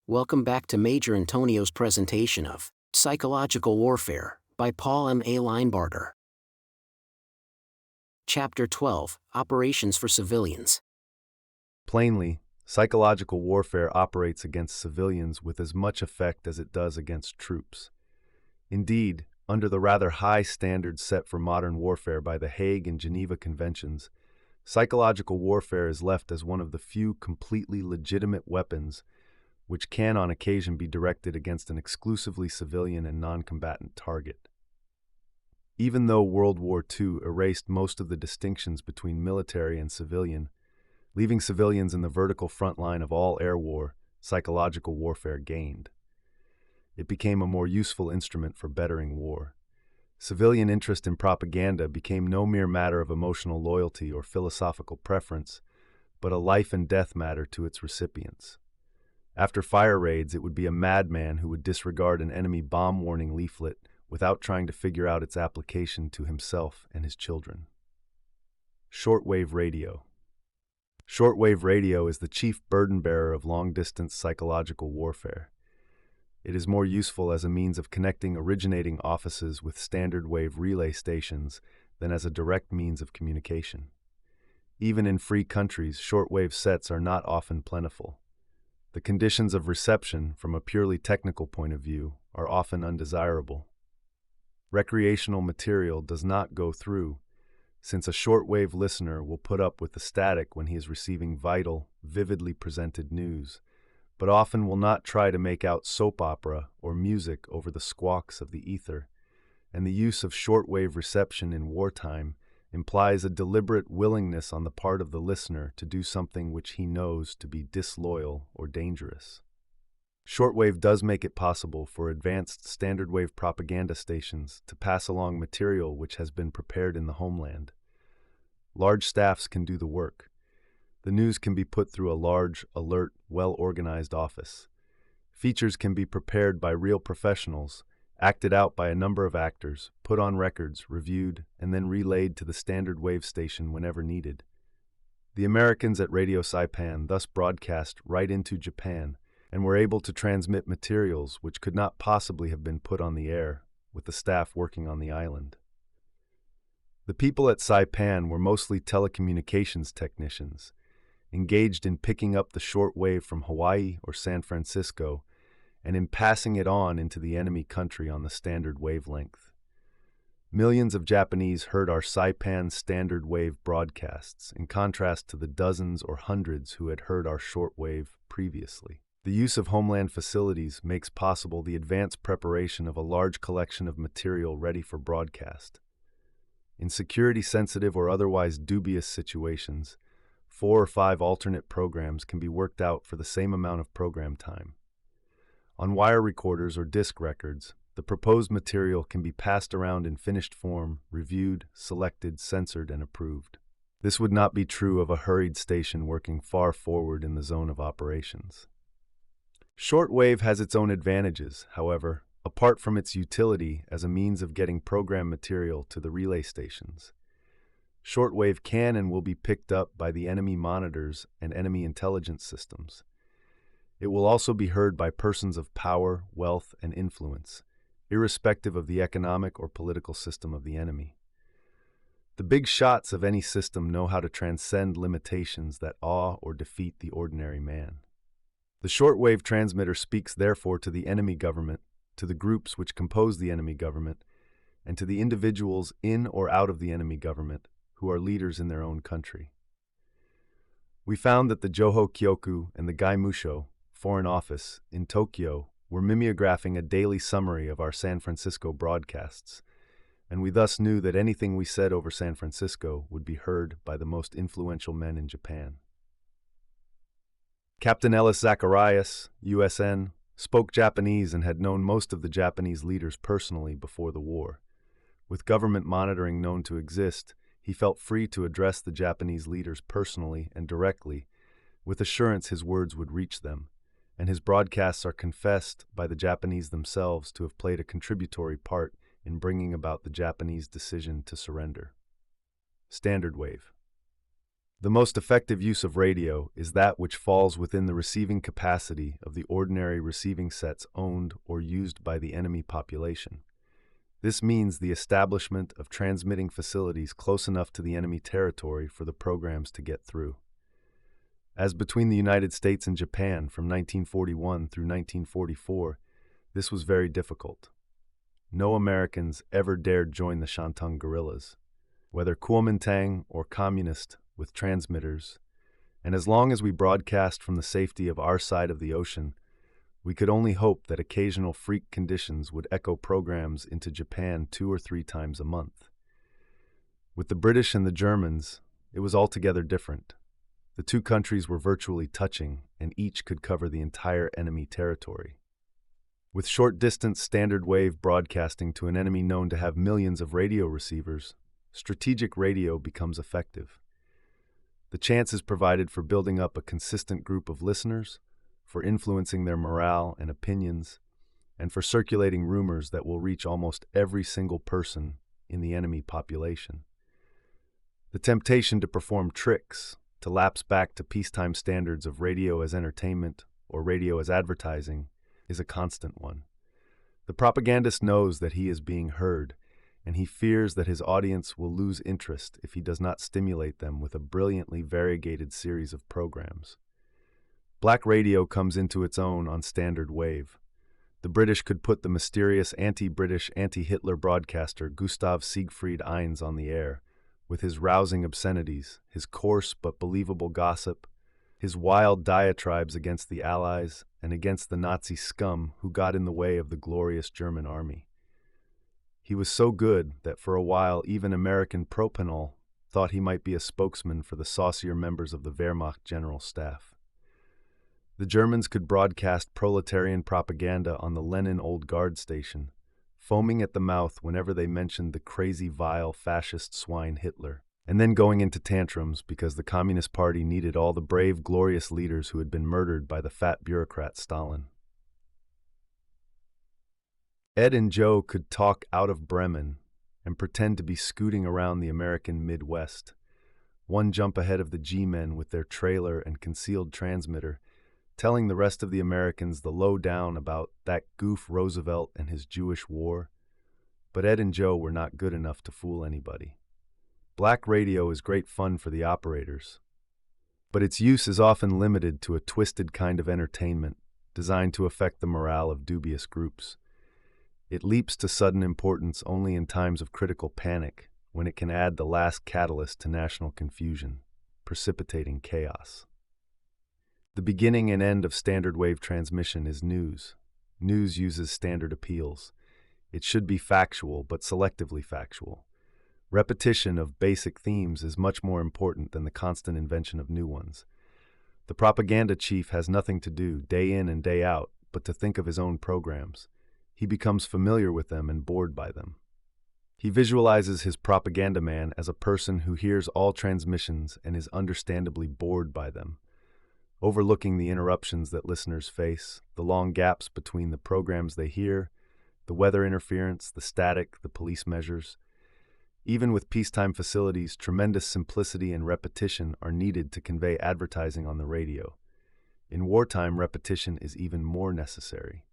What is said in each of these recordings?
Welcome back to Major Intonio's presentation of Psychological Warfare by Paul M. A. Linebarger. Chapter 12, Operations for Civilians. Plainly, psychological warfare operates against civilians with as much effect as it does against troops. Indeed, under the rather high standards set for modern warfare by the Hague and Geneva Conventions, psychological warfare is left as one of the few completely legitimate weapons which can on occasion be directed against an exclusively civilian and non-combatant target. Even though World War II erased most of the distinctions between military and civilian, leaving civilians in the vertical front line of all air war, psychological warfare gained. It became a more useful instrument for bettering war. Civilian interest in propaganda became no mere matter of emotional loyalty or philosophical preference, but a life and death matter to its recipients. After fire raids, it would be a madman who would disregard an enemy bomb warning leaflet without trying to figure out its application to himself and his children. Shortwave radio. Shortwave radio is the chief burden-bearer of long-distance psychological warfare. It is more useful as a means of connecting originating offices with standard-wave relay stations than as a direct means of communication. Even in free countries, shortwave sets are not often plentiful. The conditions of reception, from a purely technical point of view, are often undesirable. Recreational material does not go through, since a shortwave listener will put up with the static when he is receiving vital, vividly presented news, but often will not try to make out soap opera or music over the squawks of the ether, and the use of shortwave reception in wartime implies a deliberate willingness on the part of the listener to do something which he knows to be disloyal or dangerous. Shortwave does make it possible for advanced standard wave propaganda stations to pass along material which has been prepared in the homeland. Large staffs can do the work. The news can be put through a large, alert, well-organized office. Features can be prepared by real professionals, acted out by a number of actors, put on records, reviewed, and then relayed to the standard wave station whenever needed. The Americans at Radio Saipan thus broadcast right into Japan and were able to transmit materials which could not possibly have been put on the air with the staff working on the island. The people at Saipan were mostly telecommunications technicians, engaged in picking up the short wave from Hawaii or San Francisco and in passing it on into the enemy country on the standard wavelength. Millions of Japanese heard our Saipan standard wave broadcasts, in contrast to the dozens or hundreds who had heard our shortwave previously. The use of homeland facilities makes possible the advanced preparation of a large collection of material ready for broadcast. In security-sensitive or otherwise dubious situations, 4 or 5 alternate programs can be worked out for the same amount of program time. On wire recorders or disc records, the proposed material can be passed around in finished form, reviewed, selected, censored, and approved. This would not be true of a hurried station working far forward in the zone of operations. Shortwave has its own advantages, however, apart from its utility as a means of getting program material to the relay stations. Shortwave can and will be picked up by the enemy monitors and enemy intelligence systems. It will also be heard by persons of power, wealth, and influence, irrespective of the economic or political system of the enemy. The big shots of any system know how to transcend limitations that awe or defeat the ordinary man. The shortwave transmitter speaks therefore to the enemy government, to the groups which compose the enemy government, and to the individuals in or out of the enemy government who are leaders in their own country. We found that the Joho Kyoku and the Gaimusho, Foreign Office, in Tokyo were mimeographing a daily summary of our San Francisco broadcasts, and we thus knew that anything we said over San Francisco would be heard by the most influential men in Japan. Captain Ellis Zacharias, USN, spoke Japanese and had known most of the Japanese leaders personally before the war. With government monitoring known to exist, he felt free to address the Japanese leaders personally and directly, with assurance his words would reach them, and his broadcasts are confessed by the Japanese themselves to have played a contributory part in bringing about the Japanese decision to surrender. Standard wave. The most effective use of radio is that which falls within the receiving capacity of the ordinary receiving sets owned or used by the enemy population. This means the establishment of transmitting facilities close enough to the enemy territory for the programs to get through. As between the United States and Japan from 1941 through 1944, this was very difficult. No Americans ever dared join the Shantung guerrillas, whether Kuomintang or communist, with transmitters, and as long as we broadcast from the safety of our side of the ocean, we could only hope that occasional freak conditions would echo programs into Japan 2 or 3 times a month. With the British and the Germans, it was altogether different. The two countries were virtually touching, and each could cover the entire enemy territory. With short-distance standard wave broadcasting to an enemy known to have millions of radio receivers, strategic radio becomes effective. The chance is provided for building up a consistent group of listeners, for influencing their morale and opinions, and for circulating rumors that will reach almost every single person in the enemy population. The temptation to perform tricks, to lapse back to peacetime standards of radio as entertainment or radio as advertising, is a constant one. The propagandist knows that he is being heard, and he fears that his audience will lose interest if he does not stimulate them with a brilliantly variegated series of programs. Black radio comes into its own on standard wave. The British could put the mysterious anti-British, anti-Hitler broadcaster Gustav Siegfried Eins on the air, with his rousing obscenities, his coarse but believable gossip, his wild diatribes against the Allies and against the Nazi scum who got in the way of the glorious German army. He was so good that for a while even American Propanol thought he might be a spokesman for the saucier members of the Wehrmacht General Staff. The Germans could broadcast proletarian propaganda on the Lenin Old Guard station, foaming at the mouth whenever they mentioned the crazy, vile, fascist swine Hitler, and then going into tantrums because the Communist Party needed all the brave, glorious leaders who had been murdered by the fat bureaucrat Stalin. Ed and Joe could talk out of Bremen and pretend to be scooting around the American Midwest, one jump ahead of the G-men with their trailer and concealed transmitter, telling the rest of the Americans the lowdown about that goof Roosevelt and his Jewish war. But Ed and Joe were not good enough to fool anybody. Black radio is great fun for the operators, but its use is often limited to a twisted kind of entertainment designed to affect the morale of dubious groups. It leaps to sudden importance only in times of critical panic, when it can add the last catalyst to national confusion, precipitating chaos. The beginning and end of standard wave transmission is news. News uses standard appeals. It should be factual, but selectively factual. Repetition of basic themes is much more important than the constant invention of new ones. The propaganda chief has nothing to do, day in and day out, but to think of his own programs. He becomes familiar with them and bored by them. He visualizes his propaganda man as a person who hears all transmissions and is understandably bored by them, overlooking the interruptions that listeners face, the long gaps between the programs they hear, the weather interference, the static, the police measures. Even with peacetime facilities, tremendous simplicity and repetition are needed to convey advertising on the radio. In wartime, repetition is even more necessary.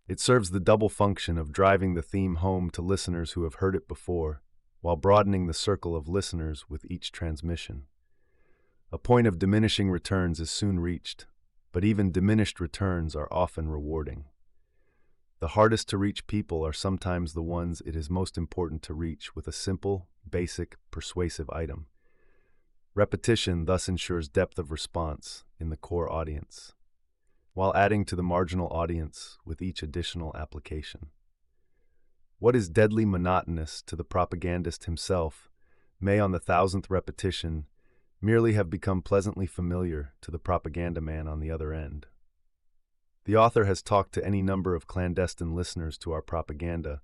It serves the double function of driving the theme home to listeners who have heard it before, while broadening the circle of listeners with each transmission. A point of diminishing returns is soon reached, but even diminished returns are often rewarding. The hardest to reach people are sometimes the ones it is most important to reach with a simple, basic, persuasive item. Repetition thus ensures depth of response in the core audience, while adding to the marginal audience with each additional application. What is deadly monotonous to the propagandist himself may, on the 1,000th repetition, merely have become pleasantly familiar to the propaganda man on the other end. The author has talked to any number of clandestine listeners to our propaganda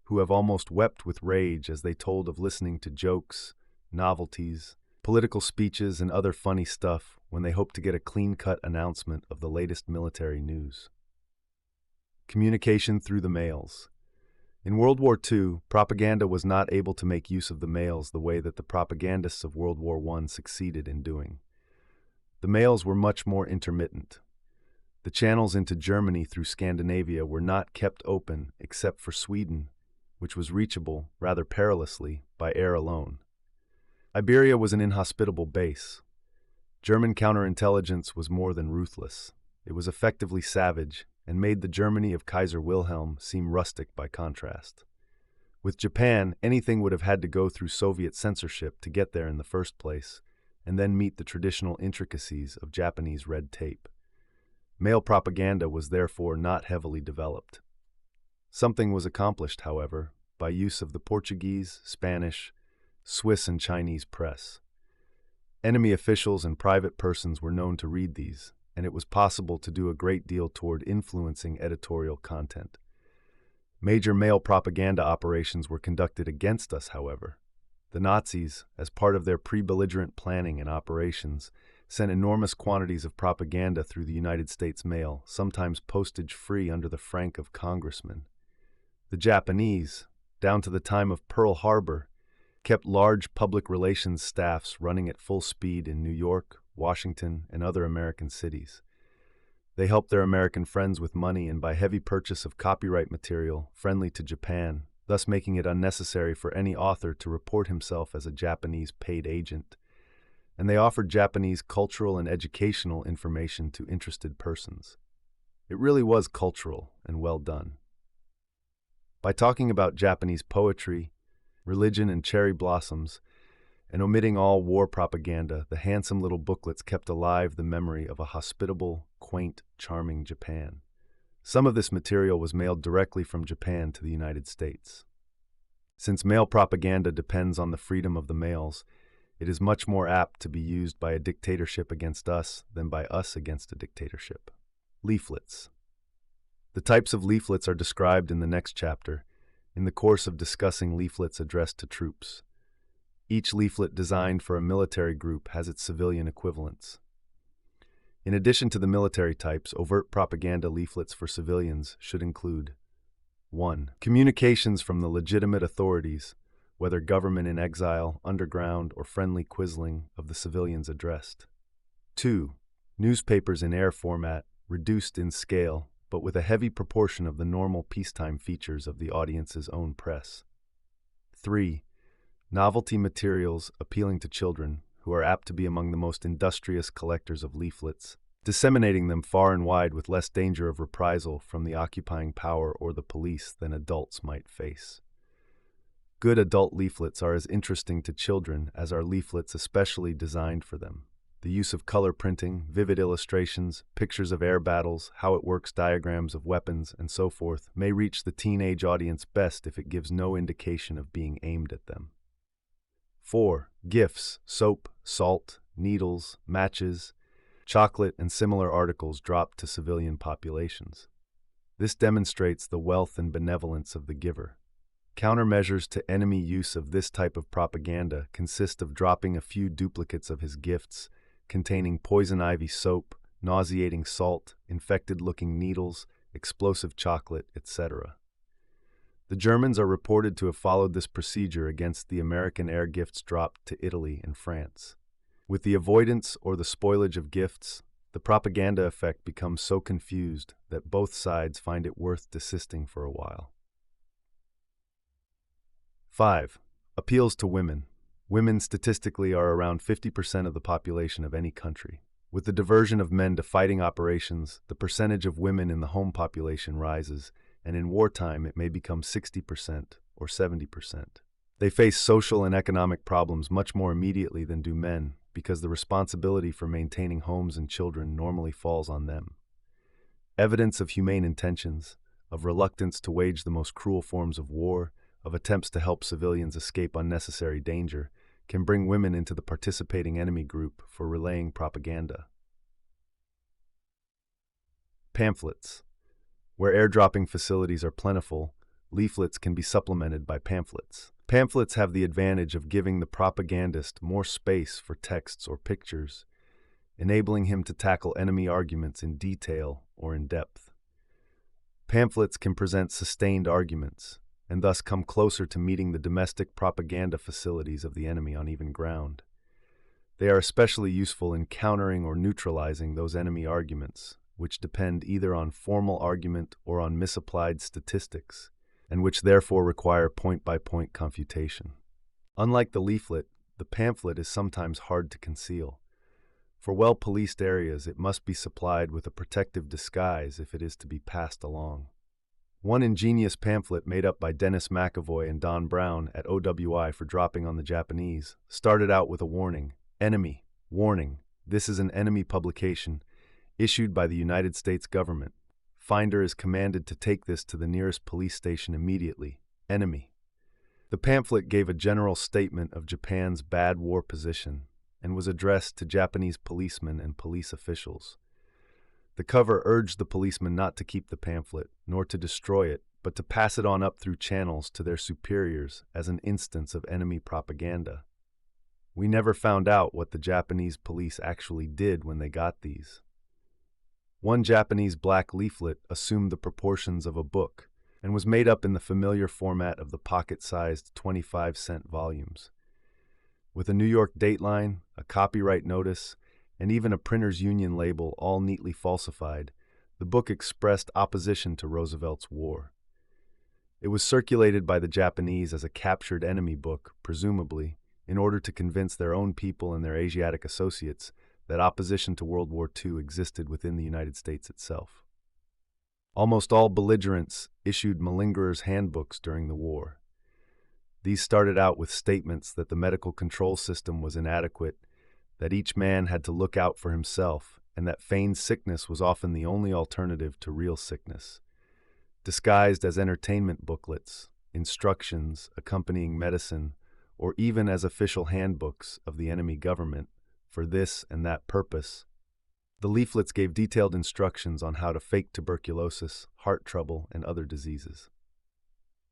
who have almost wept with rage as they told of listening to jokes, novelties, political speeches, and other funny stuff when they hope to get a clean-cut announcement of the latest military news. Communication through the mails. In World War II, propaganda was not able to make use of the mails the way that the propagandists of World War I succeeded in doing. The mails were much more intermittent. The channels into Germany through Scandinavia were not kept open except for Sweden, which was reachable, rather perilously, by air alone. Iberia was an inhospitable base. German counterintelligence was more than ruthless. It was effectively savage and made the Germany of Kaiser Wilhelm seem rustic by contrast. With Japan, anything would have had to go through Soviet censorship to get there in the first place, and then meet the traditional intricacies of Japanese red tape. Mail propaganda was therefore not heavily developed. Something was accomplished, however, by use of the Portuguese, Spanish, Swiss, and Chinese press. Enemy officials and private persons were known to read these, and it was possible to do a great deal toward influencing editorial content. Major mail propaganda operations were conducted against us, however. The Nazis, as part of their pre-belligerent planning and operations, sent enormous quantities of propaganda through the United States mail, sometimes postage-free under the frank of congressmen. The Japanese, down to the time of Pearl Harbor, kept large public relations staffs running at full speed in New York, Washington, and other American cities. They helped their American friends with money and by heavy purchase of copyright material friendly to Japan, thus making it unnecessary for any author to report himself as a Japanese paid agent. And they offered Japanese cultural and educational information to interested persons. It really was cultural and well done. By talking about Japanese poetry, religion, and cherry blossoms, and omitting all war propaganda, the handsome little booklets kept alive the memory of a hospitable, quaint, charming Japan. Some of this material was mailed directly from Japan to the United States. Since mail propaganda depends on the freedom of the mails, it is much more apt to be used by a dictatorship against us than by us against a dictatorship. Leaflets. The types of leaflets are described in the next chapter, in the course of discussing leaflets addressed to troops. Each leaflet designed for a military group has its civilian equivalents. In addition to the military types, overt propaganda leaflets for civilians should include 1. Communications from the legitimate authorities, whether government in exile, underground, or friendly quisling of the civilians addressed. 2. Newspapers in air format, reduced in scale, but with a heavy proportion of the normal peacetime features of the audience's own press. 3. Novelty materials appealing to children, who are apt to be among the most industrious collectors of leaflets, disseminating them far and wide with less danger of reprisal from the occupying power or the police than adults might face. Good adult leaflets are as interesting to children as are leaflets especially designed for them. The use of color printing, vivid illustrations, pictures of air battles, how it works, diagrams of weapons, and so forth may reach the teenage audience best if it gives no indication of being aimed at them. 4. Gifts, soap, salt, needles, matches, chocolate, and similar articles dropped to civilian populations. This demonstrates the wealth and benevolence of the giver. Countermeasures to enemy use of this type of propaganda consist of dropping a few duplicates of his gifts, containing poison ivy soap, nauseating salt, infected-looking needles, explosive chocolate, etc. The Germans are reported to have followed this procedure against the American air gifts dropped to Italy and France. With the avoidance or the spoilage of gifts, the propaganda effect becomes so confused that both sides find it worth desisting for a while. 5. Appeals to women. Women statistically are around 50% of the population of any country. With the diversion of men to fighting operations, the percentage of women in the home population rises, and in wartime it may become 60% or 70%. They face social and economic problems much more immediately than do men, because the responsibility for maintaining homes and children normally falls on them. Evidence of humane intentions, of reluctance to wage the most cruel forms of war, of attempts to help civilians escape unnecessary danger, can bring women into the participating enemy group for relaying propaganda. Pamphlets. Where airdropping facilities are plentiful, leaflets can be supplemented by pamphlets. Pamphlets have the advantage of giving the propagandist more space for texts or pictures, enabling him to tackle enemy arguments in detail or in depth. Pamphlets can present sustained arguments, and thus come closer to meeting the domestic propaganda facilities of the enemy on even ground. They are especially useful in countering or neutralizing those enemy arguments, which depend either on formal argument or on misapplied statistics, and which therefore require point-by-point confutation. Unlike the leaflet, the pamphlet is sometimes hard to conceal. For well-policed areas, it must be supplied with a protective disguise if it is to be passed along. One ingenious pamphlet made up by Dennis McAvoy and Don Brown at OWI for dropping on the Japanese started out with a warning: "Enemy, warning, this is an enemy publication issued by the United States government. Finder is commanded to take this to the nearest police station immediately. Enemy." The pamphlet gave a general statement of Japan's bad war position and was addressed to Japanese policemen and police officials. The cover urged the policemen not to keep the pamphlet, nor to destroy it, but to pass it on up through channels to their superiors as an instance of enemy propaganda. We never found out what the Japanese police actually did when they got these. One Japanese black leaflet assumed the proportions of a book and was made up in the familiar format of the pocket-sized 25-cent volumes. With a New York dateline, a copyright notice, and even a printer's union label all neatly falsified, the book expressed opposition to Roosevelt's war. It was circulated by the Japanese as a captured enemy book, presumably, in order to convince their own people and their Asiatic associates that opposition to World War II existed within the United States itself. Almost all belligerents issued malingerers' handbooks during the war. These started out with statements that the medical control system was inadequate, that each man had to look out for himself, and that feigned sickness was often the only alternative to real sickness. Disguised as entertainment booklets, instructions accompanying medicine, or even as official handbooks of the enemy government, for this and that purpose, the leaflets gave detailed instructions on how to fake tuberculosis, heart trouble, and other diseases.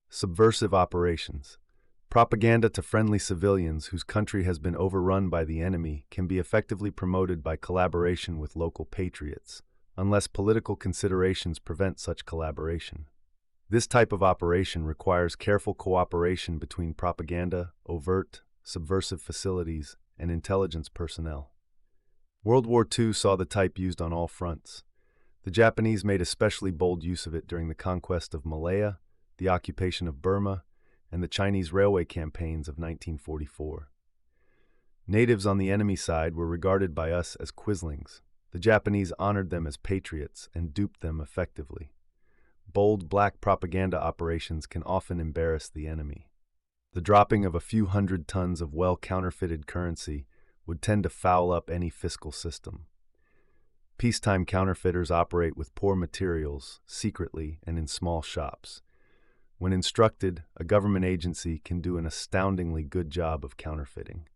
Subversive operations. Propaganda to friendly civilians whose country has been overrun by the enemy can be effectively promoted by collaboration with local patriots, unless political considerations prevent such collaboration. This type of operation requires careful cooperation between propaganda, overt, subversive facilities, and intelligence personnel. World War II saw the type used on all fronts. The Japanese made especially bold use of it during the conquest of Malaya, the occupation of Burma, and the Chinese railway campaigns of 1944. Natives on the enemy side were regarded by us as quislings. The Japanese honored them as patriots and duped them effectively. Bold black propaganda operations can often embarrass the enemy. The dropping of a few hundred tons of well-counterfeited currency would tend to foul up any fiscal system. Peacetime counterfeiters operate with poor materials, secretly, and in small shops. When instructed, a government agency can do an astoundingly good job of counterfeiting.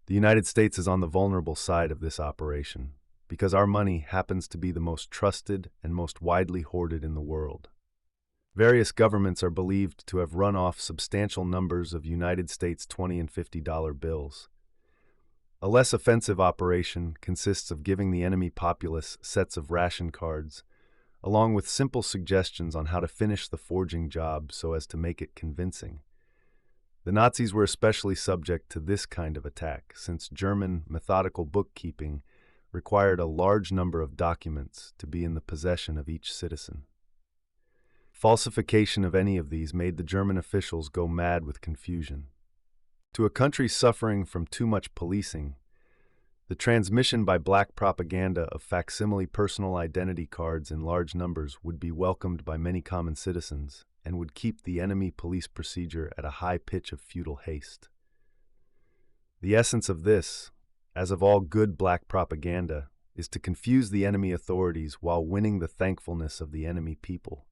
The United States is on the vulnerable side of this operation, because our money happens to be the most trusted and most widely hoarded in the world. Various governments are believed to have run off substantial numbers of United States $20 and $50 bills. A less offensive operation consists of giving the enemy populace sets of ration cards, along with simple suggestions on how to finish the forging job so as to make it convincing. The Nazis were especially subject to this kind of attack, since German methodical bookkeeping required a large number of documents to be in the possession of each citizen. Falsification of any of these made the German officials go mad with confusion. To a country suffering from too much policing, the transmission by black propaganda of facsimile personal identity cards in large numbers would be welcomed by many common citizens and would keep the enemy police procedure at a high pitch of futile haste. The essence of this, as of all good black propaganda, is to confuse the enemy authorities while winning the thankfulness of the enemy people,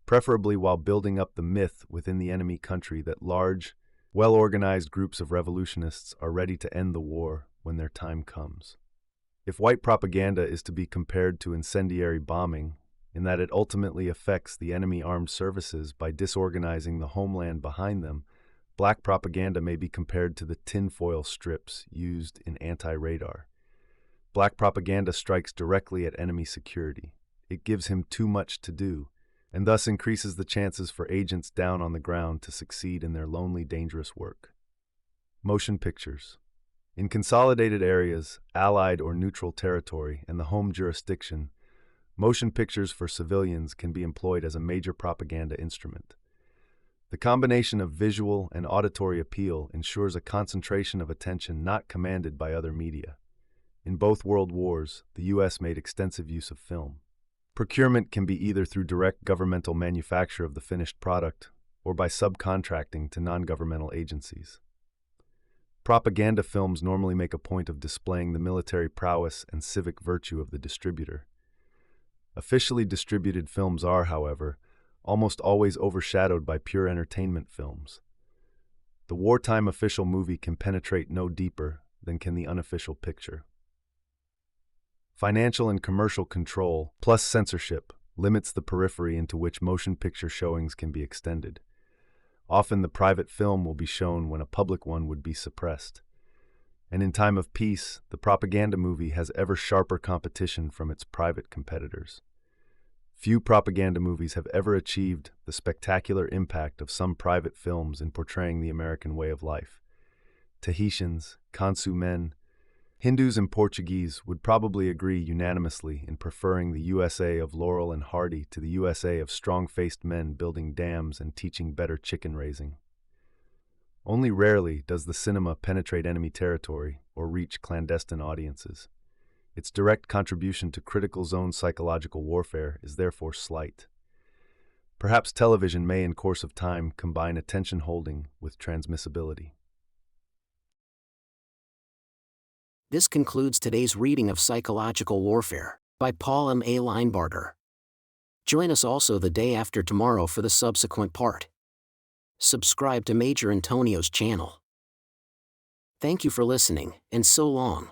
preferably while building up the myth within the enemy country that large, well-organized groups of revolutionists are ready to end the war when their time comes. If white propaganda is to be compared to incendiary bombing, in that it ultimately affects the enemy armed services by disorganizing the homeland behind them, black propaganda may be compared to the tinfoil strips used in anti-radar. Black propaganda strikes directly at enemy security. It gives him too much to do. and thus increases the chances for agents down on the ground to succeed in their lonely, dangerous work. Motion pictures. In consolidated areas, allied or neutral territory, and the home jurisdiction, motion pictures for civilians can be employed as a major propaganda instrument. The combination of visual and auditory appeal ensures a concentration of attention not commanded by other media. In both world wars, the U.S. made extensive use of film. Procurement can be either through direct governmental manufacture of the finished product or by subcontracting to non-governmental agencies. Propaganda films normally make a point of displaying the military prowess and civic virtue of the distributor. Officially distributed films are, however, almost always overshadowed by pure entertainment films. The wartime official movie can penetrate no deeper than can the unofficial picture. Financial and commercial control, plus censorship, limits the periphery into which motion picture showings can be extended. Often the private film will be shown when a public one would be suppressed. And in time of peace, the propaganda movie has ever sharper competition from its private competitors. Few propaganda movies have ever achieved the spectacular impact of some private films in portraying the American way of life. Tahitians, Kansu men, Hindus and Portuguese would probably agree unanimously in preferring the USA of Laurel and Hardy to the USA of strong-faced men building dams and teaching better chicken raising. Only rarely does the cinema penetrate enemy territory or reach clandestine audiences. Its direct contribution to critical zone psychological warfare is therefore slight. Perhaps television may in course of time combine attention holding with transmissibility. This concludes today's reading of Psychological Warfare by Paul M. A. Linebarger. Join us also the day after tomorrow for the subsequent part. Subscribe to Major Intonio's channel. Thank you for listening, and so long.